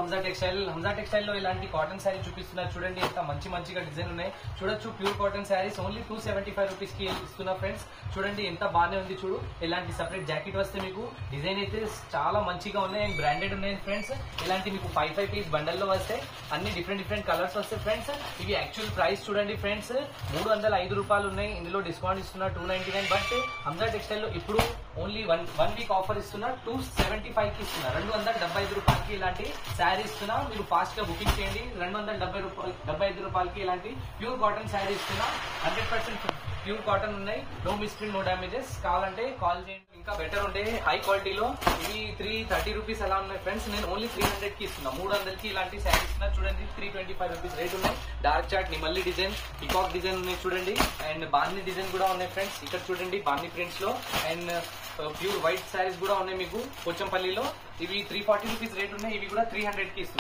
Hamza textile లో ఇలాంటి cotton sari చూపిస్తున్నారు చూడండి. ఎంత మంచిగా డిజైన్ ఉన్నాయి చూడొచ్చు. Pure cotton saris only 275 rupees కి ఇస్తున్నా ఫ్రెండ్స్. చూడండి ఎంత బాగానే ఉంది చూడు. ఇలాంటి సెపరేట్ జాకెట్ వస్తే మీకు డిజైన్ అయితే చాలా మంచిగా ఉన్నాయి అండ్ బ్రాండెడ్ ఉన్నాయి ఫ్రెండ్స్. ఇలాంటి మీకు 5 పీస్ బండల్లో వస్తే అన్ని డిఫరెంట్ కలర్స్ వస్తాయి ఫ్రెండ్స్. ఇవి యాక్చువల్ ప్రైస్ చూడండి ఫ్రెండ్స్ 305 రూపాయలు ఉన్నాయి. ఇందులో డిస్కౌంట్ ఇస్తున్నా 299. బట్ హంజా టెక్స్టైల్ లో ఇప్పుడు ఓన్లీ వన్ వీక్ ఆఫర్ ఇస్తున్నా 275 కి ఇస్తున్నా. 275 రూపాయలకి ఇలాంటి శారీ ఇస్తున్నా. మీరు ఫాస్ట్ గా బుకింగ్ చేయండి. 275 రూపాయలకి ఇలాంటి ప్యూర్ కాటన్ శారీ ఇస్తున్నా. 100% ప్యూర్ కాటన్ ఉన్నాయి. No misprint no damages. కావాలంటే కాల్ చేయండి. ఇంకా బెటర్ ఉంటే హై క్వాలిటీలో ఇవి 330 రూపీస్ అలా ఉన్నాయి ఫ్రెండ్స్. నేను ఓన్లీ 300 కి ఇస్తున్నా. 300 కి ఇలాంటి శారీ ఇస్తున్నా చూడండి. 325 రూపీస్ రేట్ ఉన్నాయి. డార్క్ చాట్ నిమల్లి డిజైన్ పికాక్ డిజైన్ ఉన్నాయి చూడండి. అండ్ బాందీ డిజైన్ కూడా ఉన్నాయి ఫ్రెండ్స్. ఇక్కడ చూడండి బాందీ ప్రింట్స్ లో. అండ్ ప్యూర్ వైట్ శారీస్ కూడా ఉన్నాయి మీకు పోచంపల్లిలో. ఇవి 340 రూపీస్ రేట్ ఉన్నాయి. ఇవి కూడా 300 కి ఇస్తున్నాయి.